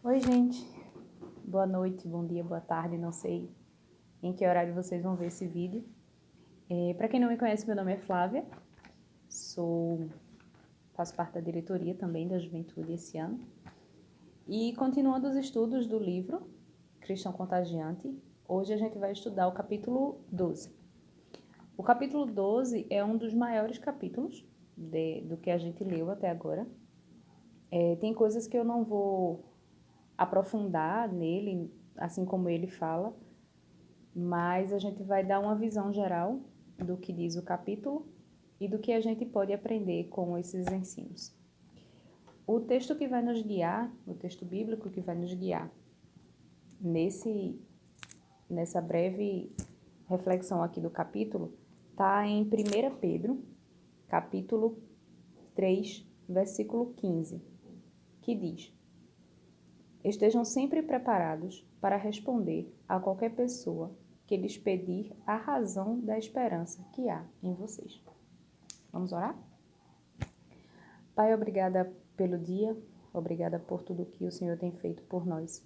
Oi, gente. Boa noite, bom dia, boa tarde, não sei em que horário vocês vão ver esse vídeo. Para quem não me conhece, meu nome é Flávia, faço parte da diretoria também da Juventude esse ano. E continuando os estudos do livro Cristão Contagiante, hoje a gente vai estudar o capítulo 12. O capítulo 12 é um dos maiores capítulos do que a gente leu até agora. Tem coisas que eu não vou aprofundar nele, assim como ele fala, mas a gente vai dar uma visão geral do que diz o capítulo e do que a gente pode aprender com esses ensinos. O texto que vai nos guiar, o texto bíblico que vai nos guiar nessa breve reflexão aqui do capítulo, está em 1 Pedro, capítulo 3, versículo 15, que diz: Estejam sempre preparados para responder a qualquer pessoa que lhes pedir a razão da esperança que há em vocês. Vamos orar? Pai, obrigada pelo dia, obrigada por tudo que o Senhor tem feito por nós.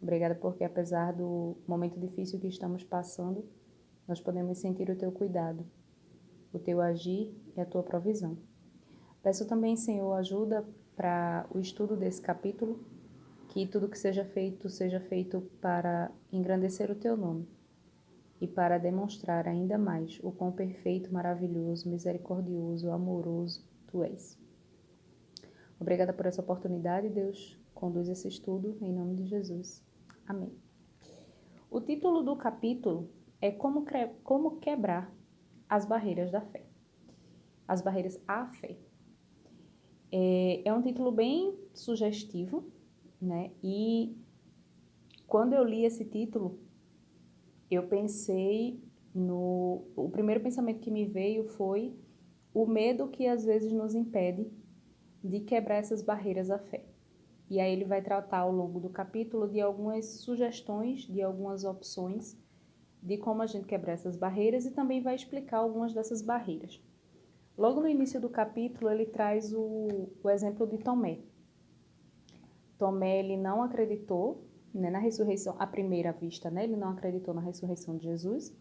Obrigada porque, apesar do momento difícil que estamos passando, nós podemos sentir o teu cuidado, o teu agir e a tua provisão. Peço também, Senhor, ajuda para o estudo desse capítulo, que tudo que seja feito para engrandecer o teu nome e para demonstrar ainda mais o quão perfeito, maravilhoso, misericordioso, amoroso tu és. Obrigada por essa oportunidade, Deus. Conduz esse estudo em nome de Jesus. Amém. O título do capítulo é Como quebrar as barreiras da fé. As barreiras à fé. É um título bem sugestivo, né? E quando eu li esse título, eu pensei o primeiro pensamento que me veio foi o medo que às vezes nos impede de quebrar essas barreiras à fé. E aí ele vai tratar ao longo do capítulo de algumas sugestões, de algumas opções de como a gente quebrar essas barreiras e também vai explicar algumas dessas barreiras. Logo no início do capítulo ele traz o exemplo de Tomé. Tomé, ele não acreditou, né, na ressurreição à primeira vista, né? Ele não acreditou na ressurreição de Jesus.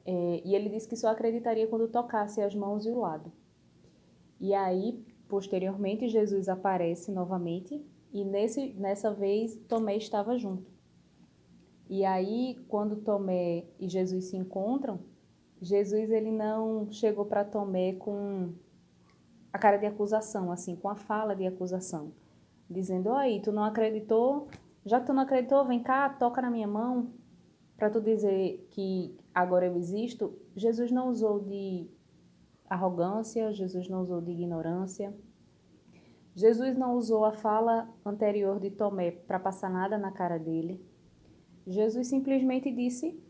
E ele disse que só acreditaria quando tocasse as mãos e o lado. E aí, posteriormente, Jesus aparece novamente e nessa vez Tomé estava junto. E aí, quando Tomé e Jesus se encontram, Jesus ele não chegou para Tomé com a cara de acusação, assim, com a fala de acusação, dizendo: "Aí, tu não acreditou? Já que tu não acreditou, vem cá, toca na minha mão para tu dizer que agora eu existo." Jesus não usou de arrogância, Jesus não usou de ignorância. Jesus não usou a fala anterior de Tomé para passar nada na cara dele. Jesus simplesmente disse: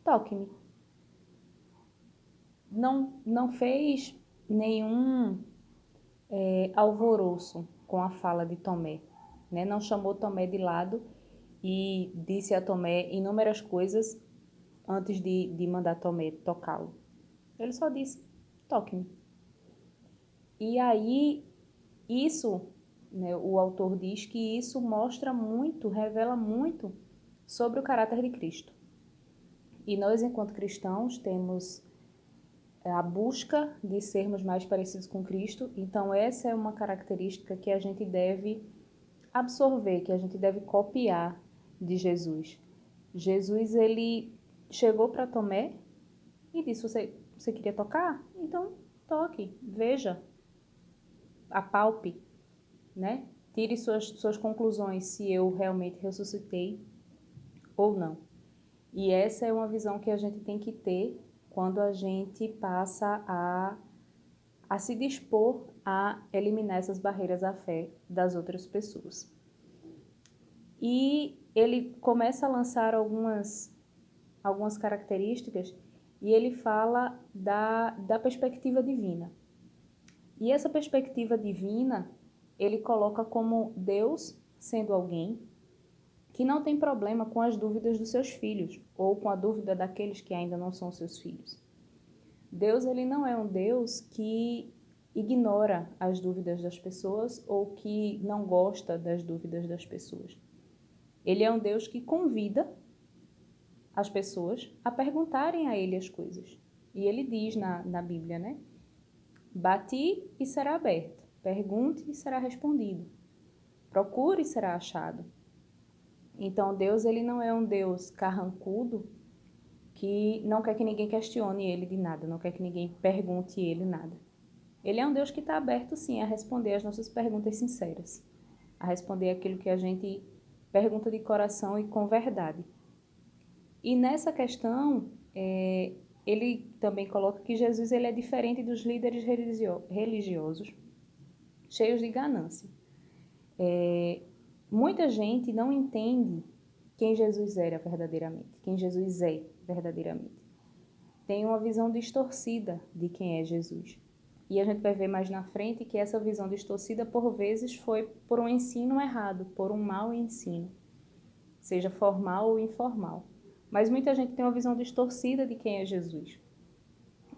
toque-me. Não fez nenhum alvoroço com a fala de Tomé, né? Não chamou Tomé de lado e disse a Tomé inúmeras coisas antes de mandar Tomé tocá-lo. Ele só disse: toque-me. E aí, isso, né, o autor diz que isso mostra muito, revela muito sobre o caráter de Cristo. E nós, enquanto cristãos, temos a busca de sermos mais parecidos com Cristo. Então, essa é uma característica que a gente deve absorver, que a gente deve copiar de Jesus. Jesus, ele chegou para Tomé e disse: você queria tocar? Então, toque, veja, apalpe, né? Tire suas conclusões se eu realmente ressuscitei ou não. E essa é uma visão que a gente tem que ter quando a gente passa a se dispor a eliminar essas barreiras à fé das outras pessoas. E ele começa a lançar algumas características e ele fala da perspectiva divina. E essa perspectiva divina, ele coloca como Deus sendo alguém que não tem problema com as dúvidas dos seus filhos ou com a dúvida daqueles que ainda não são seus filhos. Deus, ele não é um Deus que ignora as dúvidas das pessoas ou que não gosta das dúvidas das pessoas. Ele é um Deus que convida as pessoas a perguntarem a ele as coisas. E ele diz na Bíblia, né? Bati e será aberto. Pergunte e será respondido. Procure e será achado. Então, Deus, ele não é um Deus carrancudo que não quer que ninguém questione ele de nada, não quer que ninguém pergunte ele nada. Ele é um Deus que está aberto, sim, a responder as nossas perguntas sinceras, a responder aquilo que a gente pergunta de coração e com verdade. E nessa questão, ele também coloca que Jesus ele é diferente dos líderes religiosos, cheios de ganância. Muita gente não entende quem Jesus era verdadeiramente, quem Jesus é verdadeiramente. Tem uma visão distorcida de quem é Jesus. E a gente vai ver mais na frente que essa visão distorcida, por vezes, foi por um ensino errado, por um mau ensino, seja formal ou informal. Mas muita gente tem uma visão distorcida de quem é Jesus.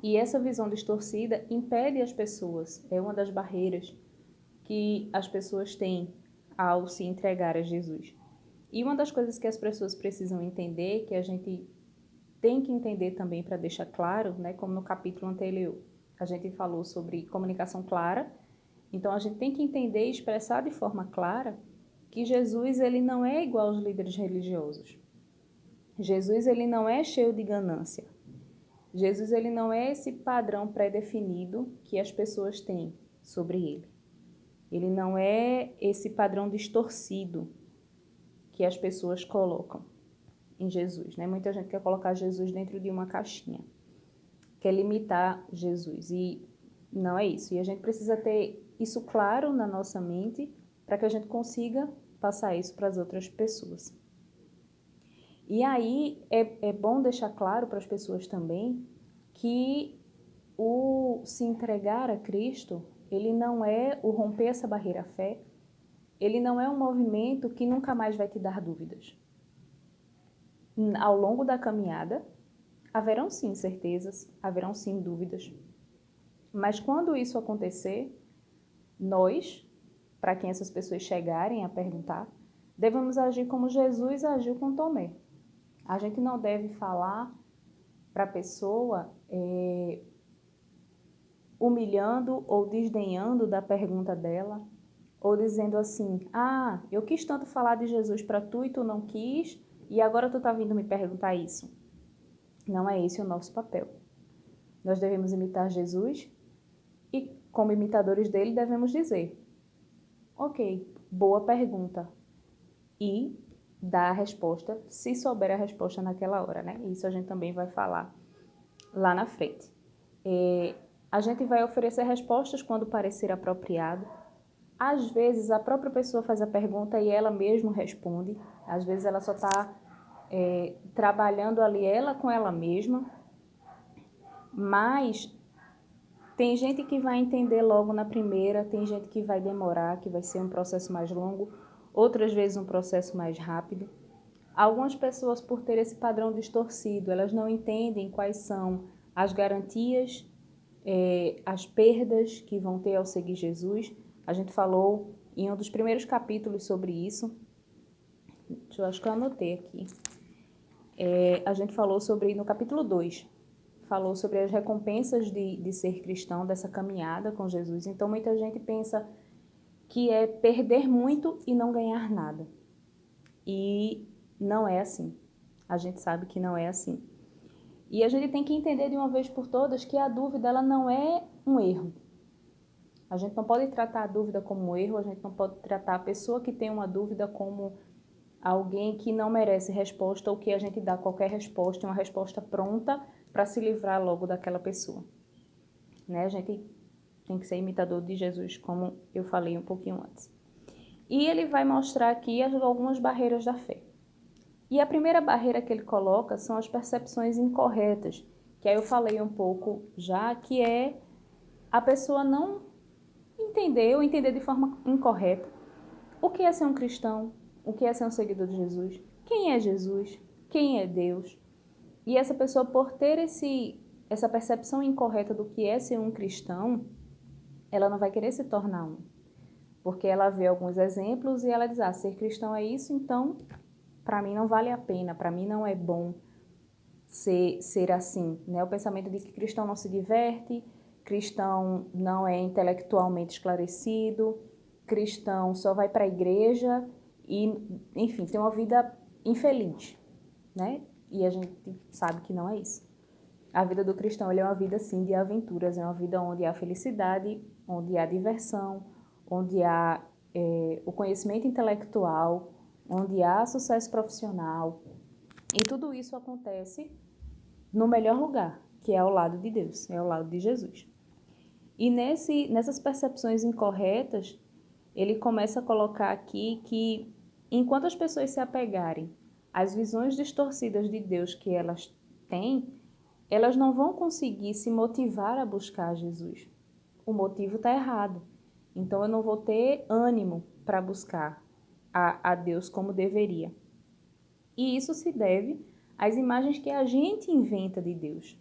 E essa visão distorcida impede as pessoas, é uma das barreiras que as pessoas têm ao se entregar a Jesus. E uma das coisas que as pessoas precisam entender, que a gente tem que entender também para deixar claro, né, como no capítulo anterior, a gente falou sobre comunicação clara, então a gente tem que entender e expressar de forma clara que Jesus ele não é igual aos líderes religiosos. Jesus ele não é cheio de ganância. Jesus ele não é esse padrão pré-definido que as pessoas têm sobre ele. Ele não é esse padrão distorcido que as pessoas colocam em Jesus, né? Muita gente quer colocar Jesus dentro de uma caixinha, quer limitar Jesus, e não é isso. E a gente precisa ter isso claro na nossa mente para que a gente consiga passar isso para as outras pessoas. E aí é bom deixar claro para as pessoas também que o se entregar a Cristo, ele não é o romper essa barreira à fé, ele não é um movimento que nunca mais vai te dar dúvidas. Ao longo da caminhada, haverão sim incertezas, haverão sim dúvidas, mas quando isso acontecer, nós, para quem essas pessoas chegarem a perguntar, devemos agir como Jesus agiu com Tomé. A gente não deve falar para a pessoa humilhando ou desdenhando da pergunta dela, ou dizendo assim, eu quis tanto falar de Jesus para tu e tu não quis, e agora tu tá vindo me perguntar isso. Não é esse o nosso papel. Nós devemos imitar Jesus e, como imitadores dele, devemos dizer, ok, boa pergunta, e dar a resposta, se souber a resposta naquela hora, né? Isso a gente também vai falar lá na frente. A gente vai oferecer respostas quando parecer apropriado. Às vezes, a própria pessoa faz a pergunta e ela mesma responde. Às vezes, ela só está trabalhando ali ela com ela mesma. Mas tem gente que vai entender logo na primeira, tem gente que vai demorar, que vai ser um processo mais longo, outras vezes um processo mais rápido. Algumas pessoas, por ter esse padrão distorcido, elas não entendem quais são as garantias, as perdas que vão ter ao seguir Jesus. A gente falou em um dos primeiros capítulos sobre isso. Eu acho que eu anotei aqui. A gente falou sobre, no capítulo 2, falou sobre as recompensas de ser cristão, dessa caminhada com Jesus. Então, muita gente pensa que é perder muito e não ganhar nada. E não é assim. A gente sabe que não é assim. E a gente tem que entender de uma vez por todas que a dúvida ela não é um erro. A gente não pode tratar a dúvida como um erro, a gente não pode tratar a pessoa que tem uma dúvida como alguém que não merece resposta ou que a gente dá qualquer resposta, uma resposta pronta para se livrar logo daquela pessoa. Né? A gente tem que ser imitador de Jesus, como eu falei um pouquinho antes. E ele vai mostrar aqui algumas barreiras da fé. E a primeira barreira que ele coloca são as percepções incorretas, que aí eu falei um pouco já, que é a pessoa não entender ou entender de forma incorreta o que é ser um cristão, o que é ser um seguidor de Jesus, quem é Jesus, quem é Deus. E essa pessoa, por ter essa percepção incorreta do que é ser um cristão, ela não vai querer se tornar um. Porque ela vê alguns exemplos e ela diz, ser cristão é isso, então para mim não vale a pena, para mim não é bom ser assim, né? O pensamento de que cristão não se diverte, cristão não é intelectualmente esclarecido, cristão só vai para a igreja e, enfim, tem uma vida infeliz, né? E a gente sabe que não é isso. A vida do cristão é uma vida, sim, de aventuras, é uma vida onde há felicidade, onde há diversão, onde há o conhecimento intelectual, onde há sucesso profissional. E tudo isso acontece no melhor lugar, que é ao lado de Deus, é ao lado de Jesus. E nessas percepções incorretas, ele começa a colocar aqui que, enquanto as pessoas se apegarem às visões distorcidas de Deus que elas têm, elas não vão conseguir se motivar a buscar Jesus. O motivo está errado. Então, eu não vou ter ânimo para buscar a Deus como deveria. E isso se deve às imagens que a gente inventa de Deus.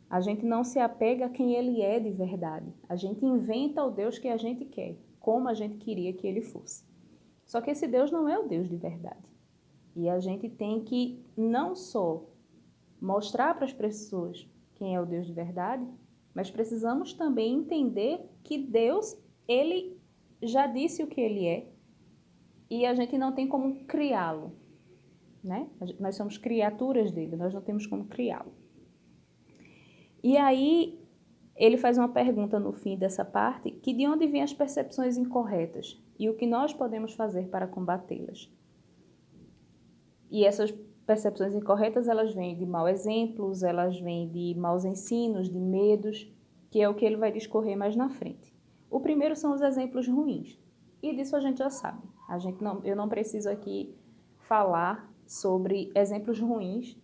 A gente não se apega a quem Ele é de verdade. A gente inventa o Deus que a gente quer, como a gente queria que Ele fosse. Só que esse Deus não é o Deus de verdade. E a gente tem que não só mostrar para as pessoas quem é o Deus de verdade, mas precisamos também entender que Deus, Ele já disse o que Ele é e a gente não tem como criá-lo, né? Nós somos criaturas dele, nós não temos como criá-lo. E aí ele faz uma pergunta no fim dessa parte, que de onde vêm as percepções incorretas e o que nós podemos fazer para combatê-las. E essas percepções incorretas, elas vêm de maus exemplos, elas vêm de maus ensinos, de medos, que é o que ele vai discorrer mais na frente. O primeiro são os exemplos ruins. E disso a gente já sabe. Eu não preciso aqui falar sobre exemplos ruins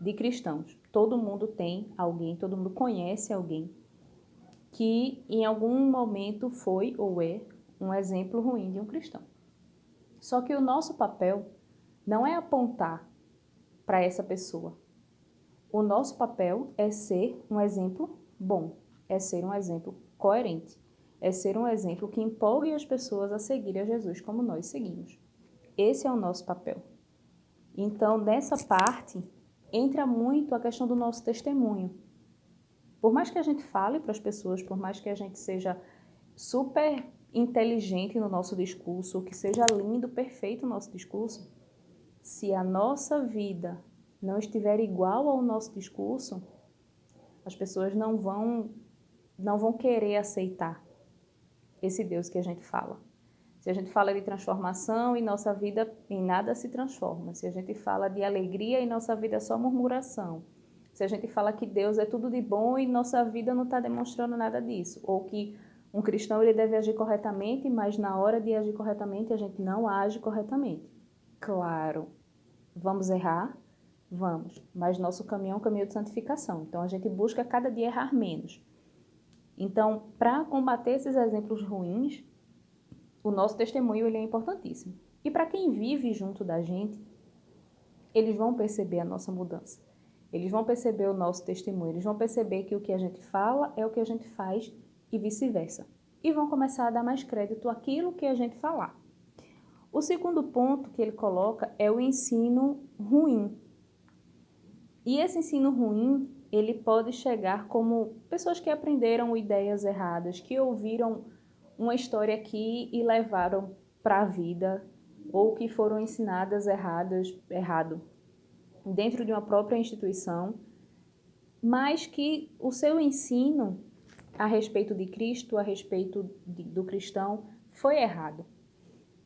de cristãos. Todo mundo tem alguém, todo mundo conhece alguém que em algum momento foi ou é um exemplo ruim de um cristão. Só que o nosso papel não é apontar para essa pessoa. O nosso papel é ser um exemplo bom, é ser um exemplo coerente, é ser um exemplo que empolgue as pessoas a seguir a Jesus como nós seguimos. Esse é o nosso papel. Então, nessa parte, entra muito a questão do nosso testemunho. Por mais que a gente fale para as pessoas, por mais que a gente seja super inteligente no nosso discurso, que seja lindo, perfeito o nosso discurso, se a nossa vida não estiver igual ao nosso discurso, as pessoas não vão querer aceitar esse Deus que a gente fala. Se a gente fala de transformação e nossa vida em nada se transforma. Se a gente fala de alegria e nossa vida é só murmuração. Se a gente fala que Deus é tudo de bom e nossa vida não está demonstrando nada disso. Ou que um cristão ele deve agir corretamente, mas na hora de agir corretamente a gente não age corretamente. Claro, vamos errar? Vamos, mas nosso caminho é um caminho de santificação. Então a gente busca cada dia errar menos. Então, para combater esses exemplos ruins, o nosso testemunho ele é importantíssimo. E para quem vive junto da gente, eles vão perceber a nossa mudança. Eles vão perceber o nosso testemunho. Eles vão perceber que o que a gente fala é o que a gente faz e vice-versa. E vão começar a dar mais crédito àquilo que a gente falar. O segundo ponto que ele coloca é o ensino ruim. E esse ensino ruim, ele pode chegar como pessoas que aprenderam ideias erradas, que ouviram uma história aqui e levaram para a vida, ou que foram ensinadas errado, dentro de uma própria instituição, mas que o seu ensino a respeito de Cristo, a respeito do cristão, foi errado.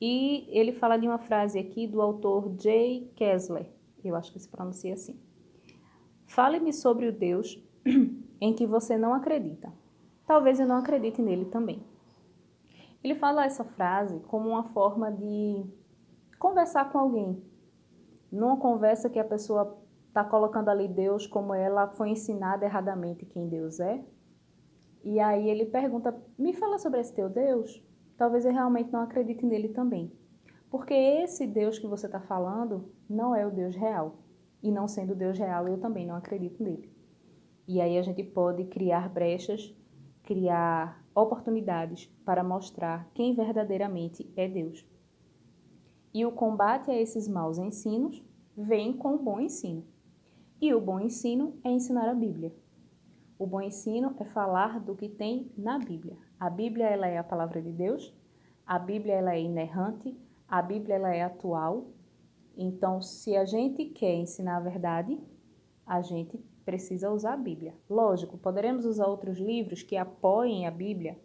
E ele fala de uma frase aqui do autor J. Kessler, eu acho que se pronuncia assim. Fale-me sobre o Deus em que você não acredita. Talvez eu não acredite nele também. Ele fala essa frase como uma forma de conversar com alguém. Numa conversa que a pessoa está colocando ali Deus como ela foi ensinada erradamente quem Deus é. E aí ele pergunta, me fala sobre esse teu Deus? Talvez eu realmente não acredite nele também. Porque esse Deus que você está falando não é o Deus real. E não sendo o Deus real, eu também não acredito nele. E aí a gente pode criar brechas, criar oportunidades para mostrar quem verdadeiramente é Deus. E o combate a esses maus ensinos vem com o bom ensino. E o bom ensino é ensinar a Bíblia. O bom ensino é falar do que tem na Bíblia. A Bíblia, ela é a palavra de Deus. A Bíblia, ela é inerrante. A Bíblia, ela é atual. Então, se a gente quer ensinar a verdade, a gente precisa usar a Bíblia. Lógico, poderemos usar outros livros que apoiem a Bíblia?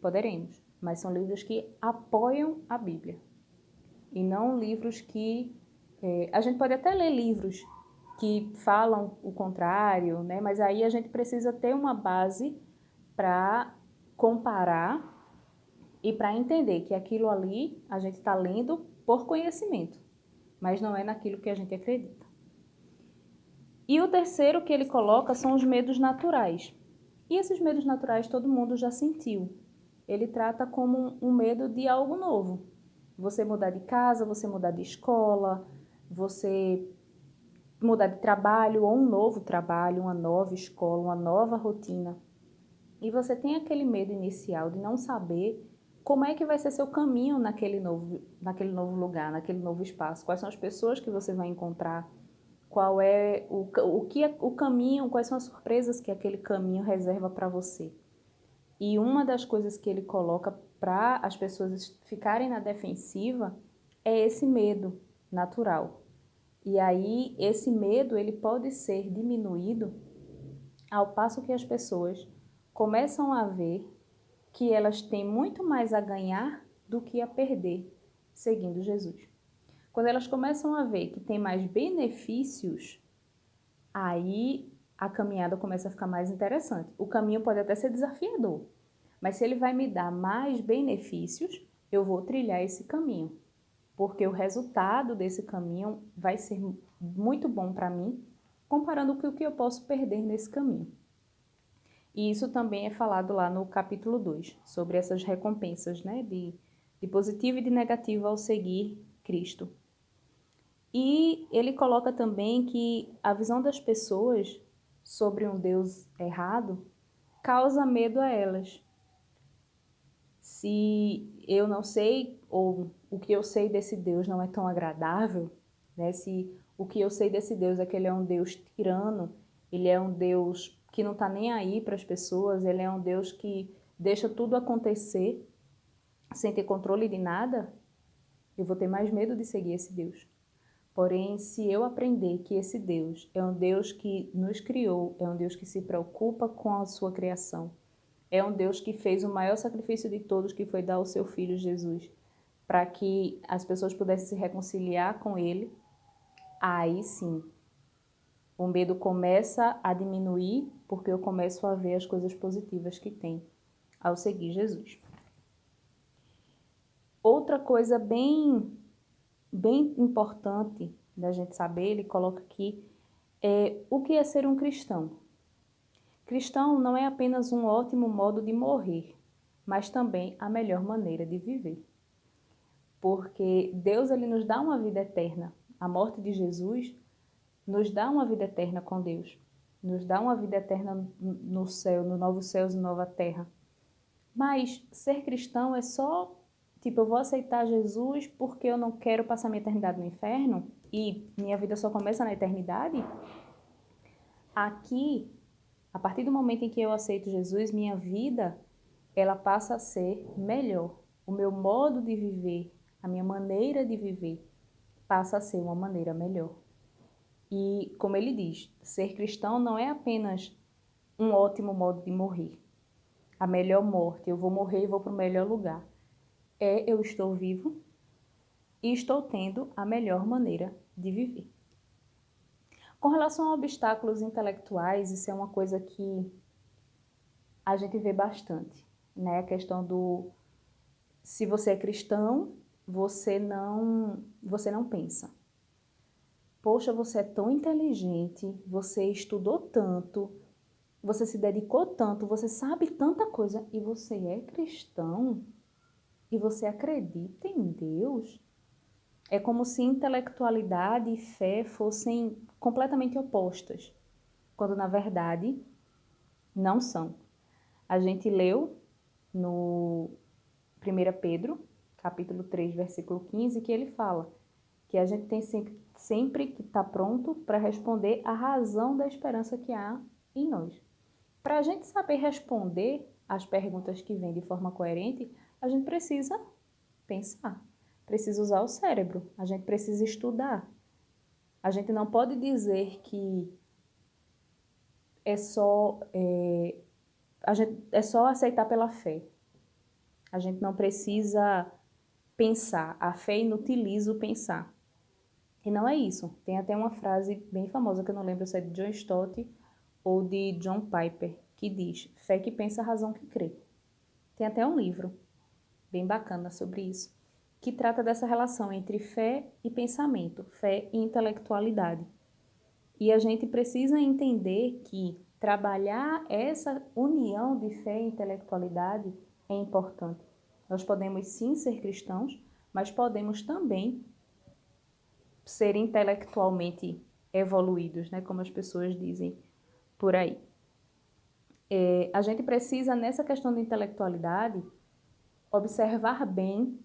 Poderemos, mas são livros que apoiam a Bíblia. E não livros que... a gente pode até ler livros que falam o contrário, né? Mas aí a gente precisa ter uma base para comparar e para entender que aquilo ali a gente está lendo por conhecimento, mas não é naquilo que a gente acredita. E o terceiro que ele coloca são os medos naturais. E esses medos naturais todo mundo já sentiu. Ele trata como um medo de algo novo. Você mudar de casa, você mudar de escola, você mudar de trabalho ou um novo trabalho, uma nova escola, uma nova rotina. E você tem aquele medo inicial de não saber como é que vai ser seu caminho naquele novo lugar, naquele novo espaço. Quais são as pessoas que você vai encontrar, qual é o caminho, quais são as surpresas que aquele caminho reserva para você. E uma das coisas que ele coloca para as pessoas ficarem na defensiva é esse medo natural. E aí, esse medo ele pode ser diminuído ao passo que as pessoas começam a ver que elas têm muito mais a ganhar do que a perder seguindo Jesus. Quando elas começam a ver que tem mais benefícios, aí a caminhada começa a ficar mais interessante. O caminho pode até ser desafiador, mas se ele vai me dar mais benefícios, eu vou trilhar esse caminho, porque o resultado desse caminho vai ser muito bom para mim, comparando com o que eu posso perder nesse caminho. E isso também é falado lá no capítulo 2, sobre essas recompensas, né, de positivo e de negativo ao seguir Cristo. E ele coloca também que a visão das pessoas sobre um Deus errado causa medo a elas. Se eu não sei, ou o que eu sei desse Deus não é tão agradável, né? Se o que eu sei desse Deus é que ele é um Deus tirano, ele é um Deus que não está nem aí para as pessoas, ele é um Deus que deixa tudo acontecer sem ter controle de nada, eu vou ter mais medo de seguir esse Deus. Porém, se eu aprender que esse Deus é um Deus que nos criou, é um Deus que se preocupa com a sua criação, é um Deus que fez o maior sacrifício de todos, que foi dar o seu Filho Jesus, para que as pessoas pudessem se reconciliar com Ele, aí sim, o medo começa a diminuir, porque eu começo a ver as coisas positivas que tem ao seguir Jesus. Outra coisa bem importante da gente saber, ele coloca aqui, é o que é ser um cristão. Cristão não é apenas um ótimo modo de morrer, mas também a melhor maneira de viver. Porque Deus ele nos dá uma vida eterna. A morte de Jesus nos dá uma vida eterna com Deus. Nos dá uma vida eterna no céu, no novo céus e nova terra. Mas ser cristão é só, tipo, eu vou aceitar Jesus porque eu não quero passar minha eternidade no inferno e minha vida só começa na eternidade? Aqui, a partir do momento em que eu aceito Jesus, minha vida, ela passa a ser melhor. O meu modo de viver, a minha maneira de viver, passa a ser uma maneira melhor. E, como ele diz, ser cristão não é apenas um ótimo modo de morrer. A melhor morte, eu vou morrer e vou para o melhor lugar. Eu estou vivo e estou tendo a melhor maneira de viver. Com relação a obstáculos intelectuais, isso é uma coisa que a gente vê bastante, né? A questão do se você é cristão, você não pensa. Poxa, você é tão inteligente, você estudou tanto, você se dedicou tanto, você sabe tanta coisa e você é cristão e você acredita em Deus? É como se intelectualidade e fé fossem completamente opostas, quando na verdade não são. A gente leu no 1 Pedro, capítulo 3, versículo 15, que ele fala que a gente tem sempre que estar pronto para responder a razão da esperança que há em nós. Para a gente saber responder as perguntas que vêm de forma coerente, a gente precisa pensar, precisa usar o cérebro, a gente precisa estudar. A gente não pode dizer que é só aceitar pela fé. A gente não precisa pensar. A fé inutiliza o pensar. E não é isso. Tem até uma frase bem famosa, que eu não lembro se é de John Stott ou de John Piper, que diz: fé que pensa, razão que crê. Tem até um livro bem bacana sobre isso, que trata dessa relação entre fé e pensamento, fé e intelectualidade. E a gente precisa entender que trabalhar essa união de fé e intelectualidade é importante. Nós podemos sim ser cristãos, mas podemos também ser intelectualmente evoluídos, né, como as pessoas dizem por aí. A gente precisa, nessa questão da intelectualidade, observar bem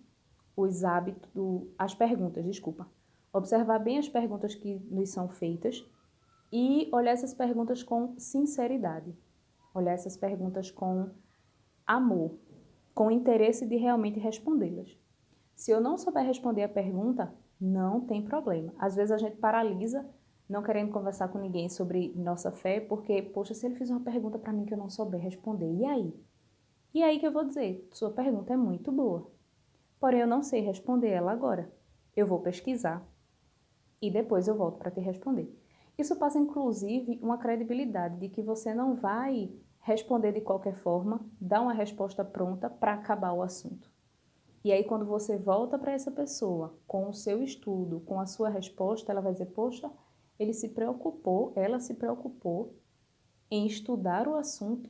os hábitos, as perguntas, desculpa. Observar bem as perguntas que nos são feitas e olhar essas perguntas com sinceridade. Olhar essas perguntas com amor, com interesse de realmente respondê-las. Se eu não souber responder a pergunta, não tem problema. Às vezes a gente paralisa, não querendo conversar com ninguém sobre nossa fé, porque, poxa, se ele fizer uma pergunta para mim que eu não souber responder, e aí? E aí que eu vou dizer, sua pergunta é muito boa, porém eu não sei responder ela agora. Eu vou pesquisar e depois eu volto para te responder. Isso passa, inclusive, uma credibilidade de que você não vai responder de qualquer forma, dar uma resposta pronta para acabar o assunto. E aí, quando você volta para essa pessoa com o seu estudo, com a sua resposta, ela vai dizer: poxa, ela se preocupou em estudar o assunto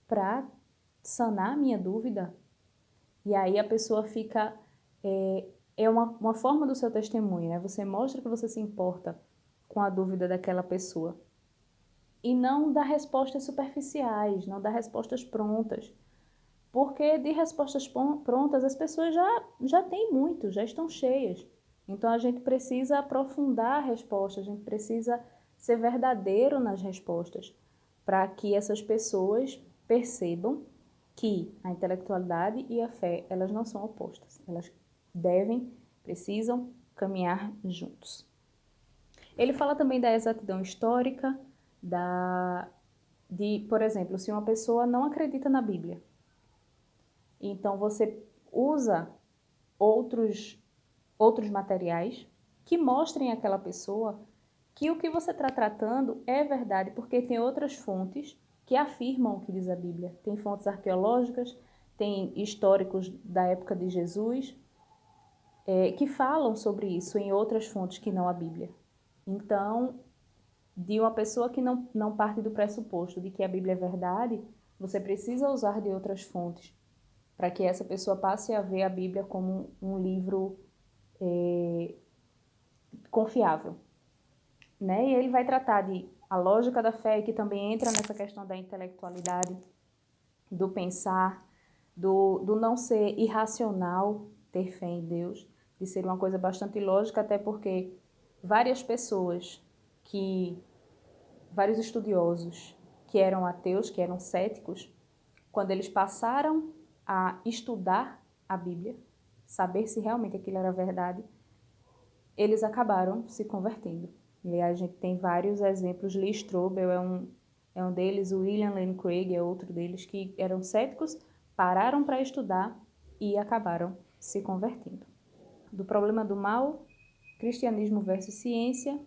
para sanar a minha dúvida. E aí a pessoa fica... É uma forma do seu testemunho, né? Você mostra que você se importa com a dúvida daquela pessoa. E não dá respostas superficiais, não dá respostas prontas. Porque de respostas prontas as pessoas já têm muito, já estão cheias. Então a gente precisa aprofundar a resposta, a gente precisa ser verdadeiro nas respostas, para que essas pessoas percebam que a intelectualidade e a fé, elas não são opostas. Elas precisam caminhar juntos. Ele fala também da exatidão histórica, por exemplo, se uma pessoa não acredita na Bíblia, então você usa outros materiais que mostrem àquela pessoa que o que você está tratando é verdade, porque tem outras fontes que afirmam o que diz a Bíblia. Tem fontes arqueológicas, tem históricos da época de Jesus, que falam sobre isso em outras fontes que não a Bíblia. Então, de uma pessoa que não parte do pressuposto de que a Bíblia é verdade, você precisa usar de outras fontes, para que essa pessoa passe a ver a Bíblia como um livro confiável. Né? E ele vai tratar de a lógica da fé, que também entra nessa questão da intelectualidade, do pensar, do não ser irracional ter fé em Deus, de ser uma coisa bastante lógica, até porque vários estudiosos que eram ateus, que eram céticos, quando eles passaram a estudar a Bíblia, saber se realmente aquilo era verdade, eles acabaram se convertendo. E a gente tem vários exemplos. Lee Strobel é um deles, o William Lane Craig é outro deles, que eram céticos, pararam para estudar e acabaram se convertendo. Do problema do mal, cristianismo versus ciência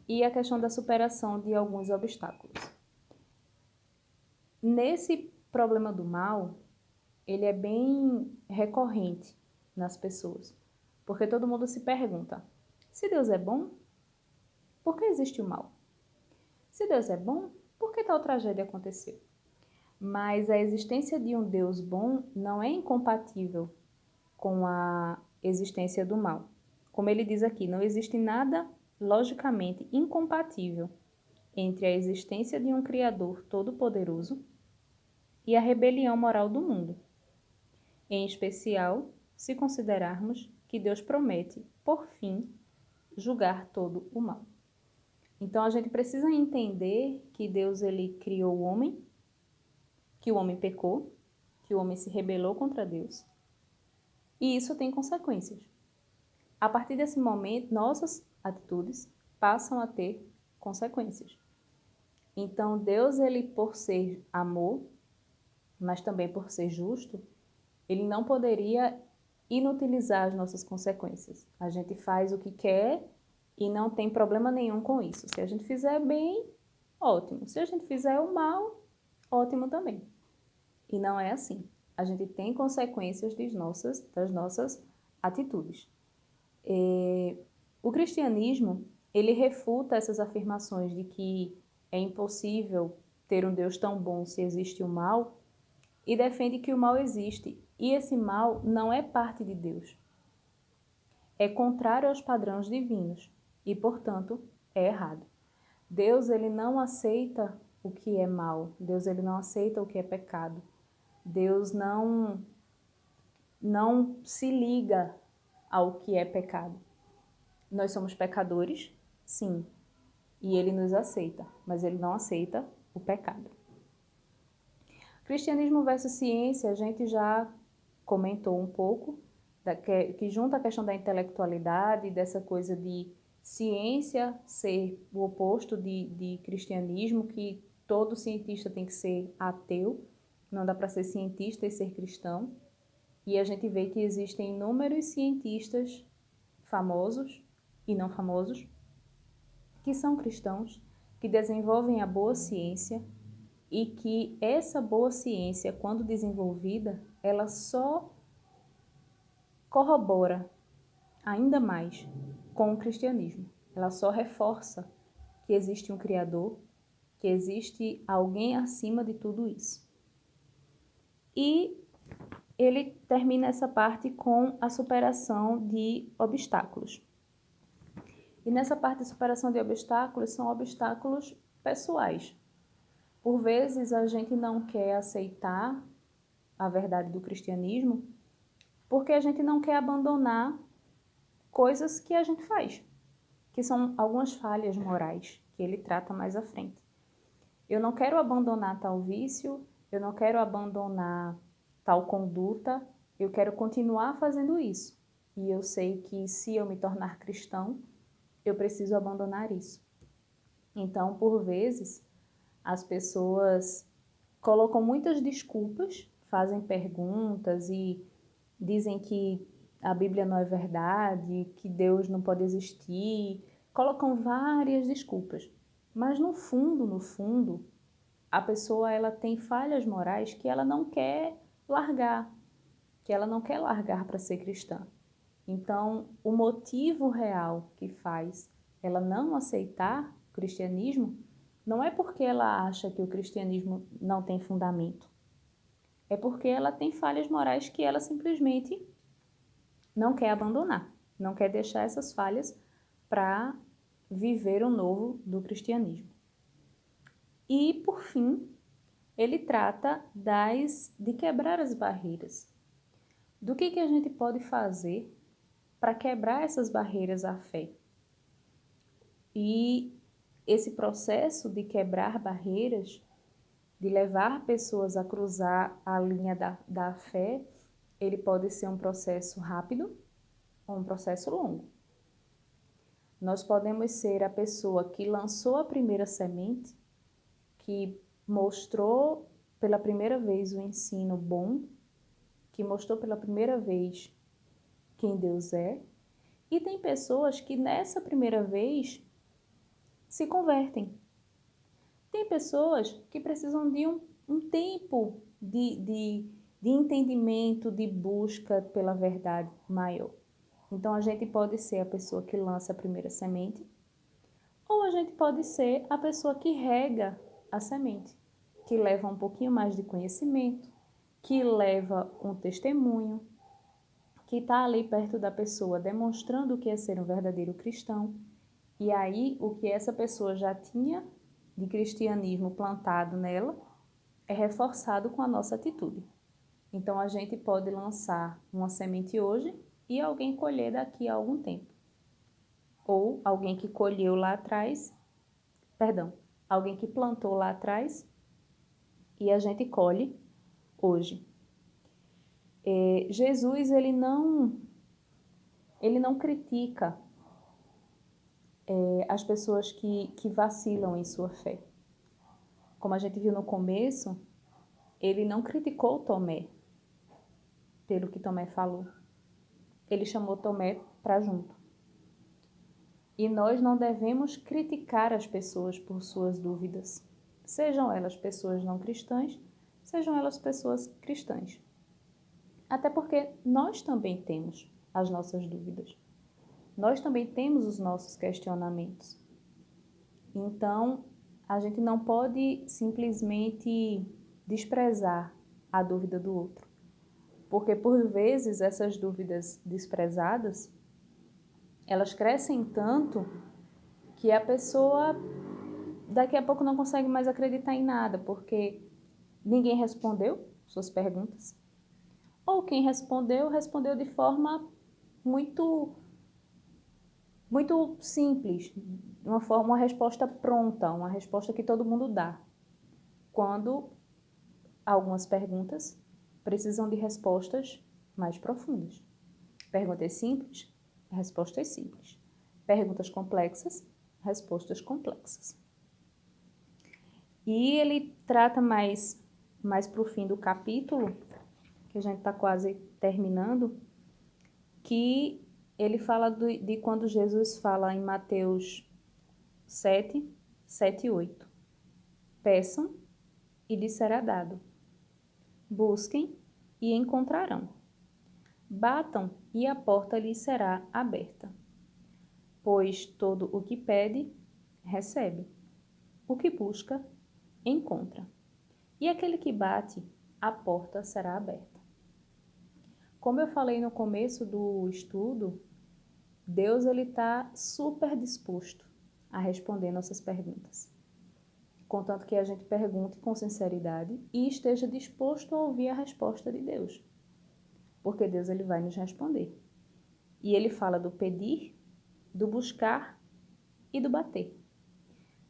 e a questão da superação de alguns obstáculos. Nesse problema do mal, ele é bem recorrente nas pessoas, porque todo mundo se pergunta: se Deus é bom, por que existe o mal? Se Deus é bom, por que tal tragédia aconteceu? Mas a existência de um Deus bom não é incompatível com a existência do mal. Como ele diz aqui, não existe nada logicamente incompatível entre a existência de um Criador todo-poderoso e a rebelião moral do mundo. em especial se considerarmos que Deus promete, por fim, julgar todo o mal. Então a gente precisa entender que Deus ele criou o homem, que o homem pecou, que o homem se rebelou contra Deus, e isso tem consequências. A partir desse momento, nossas atitudes passam a ter consequências. Então Deus ele por ser amor, mas também por ser justo, ele não poderia inutilizar as nossas consequências. A gente faz o que quer e não tem problema nenhum com isso. Se a gente fizer bem, ótimo. Se a gente fizer o mal, ótimo também. E não é assim. A gente tem consequências das nossas atitudes. O cristianismo, ele refuta essas afirmações de que é impossível ter um Deus tão bom se existe o mal, e defende que o mal existe, e esse mal não é parte de Deus. É contrário aos padrões divinos e, portanto, é errado. Deus ele não aceita o que é mal, Deus ele não aceita o que é pecado. Deus não se liga ao que é pecado. Nós somos pecadores, sim, e ele nos aceita, mas ele não aceita o pecado. Cristianismo versus ciência, a gente já comentou um pouco, que junta a questão da intelectualidade, dessa coisa de ciência ser o oposto de cristianismo, que todo cientista tem que ser ateu, não dá para ser cientista e ser cristão. E a gente vê que existem inúmeros cientistas famosos e não famosos, que são cristãos, que desenvolvem a boa ciência e que essa boa ciência, quando desenvolvida, ela só corrobora ainda mais com o cristianismo. Ela só reforça que existe um Criador, que existe alguém acima de tudo isso. E ele termina essa parte com a superação de obstáculos. E nessa parte de superação de obstáculos, são obstáculos pessoais. Por vezes a gente não quer aceitar a verdade do cristianismo porque a gente não quer abandonar coisas que a gente faz, que são algumas falhas morais que ele trata mais à frente. Eu não quero abandonar tal vício, eu não quero abandonar tal conduta, eu quero continuar fazendo isso. E eu sei que se eu me tornar cristão, eu preciso abandonar isso. Então, por vezes, as pessoas colocam muitas desculpas, fazem perguntas e dizem que a Bíblia não é verdade, que Deus não pode existir, colocam várias desculpas. Mas no fundo, a pessoa ela tem falhas morais que ela não quer largar, para ser cristã. Então, o motivo real que faz ela não aceitar o cristianismo não é porque ela acha que o cristianismo não tem fundamento. É porque ela tem falhas morais que ela simplesmente não quer abandonar, não quer deixar essas falhas para viver o novo do cristianismo. E, por fim, ele trata de quebrar as barreiras. Do que a gente pode fazer para quebrar essas barreiras à fé? E esse processo de quebrar barreiras, de levar pessoas a cruzar a linha da fé, ele pode ser um processo rápido ou um processo longo. Nós podemos ser a pessoa que lançou a primeira semente, que mostrou pela primeira vez o ensino bom, que mostrou pela primeira vez quem Deus é, e tem pessoas que nessa primeira vez se convertem. Tem pessoas que precisam de um tempo de entendimento, de busca pela verdade maior. Então, a gente pode ser a pessoa que lança a primeira semente, ou a gente pode ser a pessoa que rega a semente, que leva um pouquinho mais de conhecimento, que leva um testemunho, que está ali perto da pessoa demonstrando o que é ser um verdadeiro cristão. E aí, o que essa pessoa já tinha de cristianismo plantado nela é reforçado com a nossa atitude. Então, a gente pode lançar uma semente hoje e alguém colher daqui a algum tempo. Ou alguém que colheu lá atrás, perdão, alguém que plantou lá atrás e a gente colhe hoje. Jesus, ele não critica as pessoas que vacilam em sua fé. Como a gente viu no começo, ele não criticou Tomé pelo que Tomé falou. Ele chamou Tomé para junto. E nós não devemos criticar as pessoas por suas dúvidas, sejam elas pessoas não cristãs, sejam elas pessoas cristãs. Até porque nós também temos as nossas dúvidas. Nós também temos os nossos questionamentos. Então, a gente não pode simplesmente desprezar a dúvida do outro. Porque, por vezes, essas dúvidas desprezadas, elas crescem tanto que a pessoa daqui a pouco não consegue mais acreditar em nada, porque ninguém respondeu suas perguntas. Ou quem respondeu, respondeu de forma muito simples, uma resposta pronta, uma resposta que todo mundo dá. Quando algumas perguntas precisam de respostas mais profundas. Perguntas simples, respostas simples. Perguntas complexas, respostas complexas. E ele trata mais para o fim do capítulo, que a gente está quase terminando, que ele fala de quando Jesus fala em Mateus 7, 7 e 8. Peçam e lhes será dado. Busquem e encontrarão. Batam e a porta lhes será aberta. Pois todo o que pede, recebe. O que busca, encontra. E aquele que bate, a porta será aberta. Como eu falei no começo do estudo, Deus está super disposto a responder nossas perguntas. Contanto que a gente pergunte com sinceridade e esteja disposto a ouvir a resposta de Deus. Porque Deus ele vai nos responder. E ele fala do pedir, do buscar e do bater.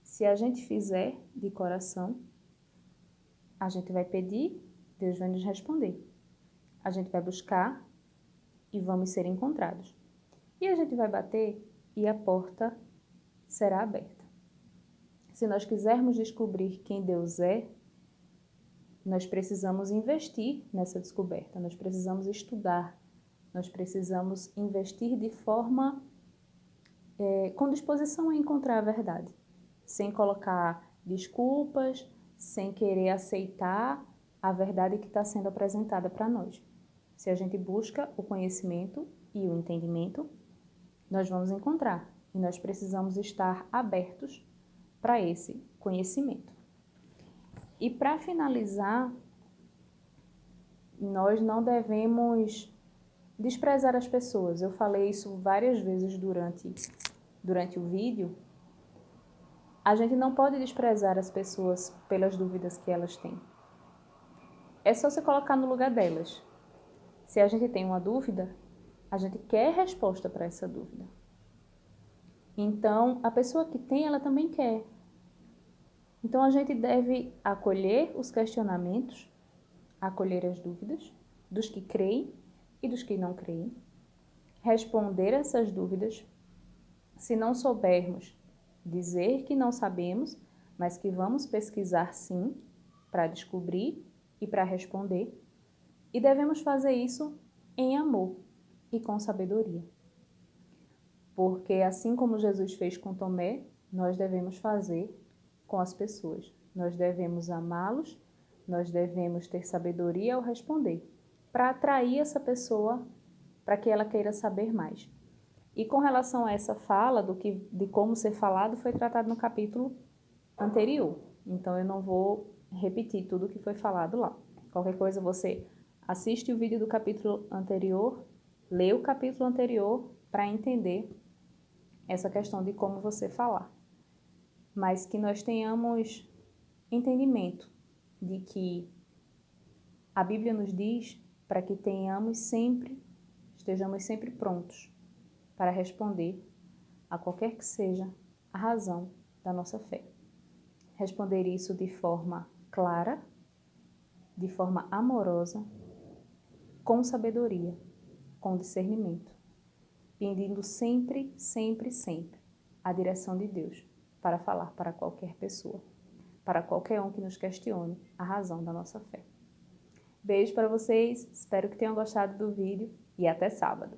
Se a gente fizer de coração, a gente vai pedir, Deus vai nos responder. A gente vai buscar e vamos ser encontrados. E a gente vai bater e a porta será aberta. Se nós quisermos descobrir quem Deus é, nós precisamos investir nessa descoberta, nós precisamos estudar, nós precisamos investir de forma com disposição a encontrar a verdade, sem colocar desculpas, sem querer aceitar a verdade que está sendo apresentada para nós. Se a gente busca o conhecimento e o entendimento, nós vamos encontrar e nós precisamos estar abertos para esse conhecimento. E para finalizar, nós não devemos desprezar as pessoas. Eu falei isso várias vezes durante o vídeo. A gente não pode desprezar as pessoas pelas dúvidas que elas têm. É só se colocar no lugar delas. Se a gente tem uma dúvida, a gente quer resposta para essa dúvida. Então, a pessoa que tem, ela também quer. Então, a gente deve acolher os questionamentos, acolher as dúvidas dos que creem e dos que não creem, responder essas dúvidas. Se não soubermos, dizer que não sabemos, mas que vamos pesquisar sim, para descobrir e para responder. E devemos fazer isso em amor e com sabedoria. Porque assim como Jesus fez com Tomé, nós devemos fazer com as pessoas. Nós devemos amá-los, nós devemos ter sabedoria ao responder, para atrair essa pessoa para que ela queira saber mais. E com relação a essa fala de como ser falado, foi tratado no capítulo anterior. Então eu não vou repetir tudo o que foi falado lá. Qualquer coisa você assiste o vídeo do capítulo anterior, lê o capítulo anterior para entender essa questão de como você falar. Mas que nós tenhamos entendimento de que A Bíblia nos diz para que estejamos sempre prontos para responder a qualquer que seja a razão da nossa fé. Responder isso de forma clara, de forma amorosa, com sabedoria, com discernimento, pedindo sempre, sempre, sempre a direção de Deus para falar para qualquer pessoa, para qualquer um que nos questione a razão da nossa fé. Beijo para vocês, espero que tenham gostado do vídeo e até sábado.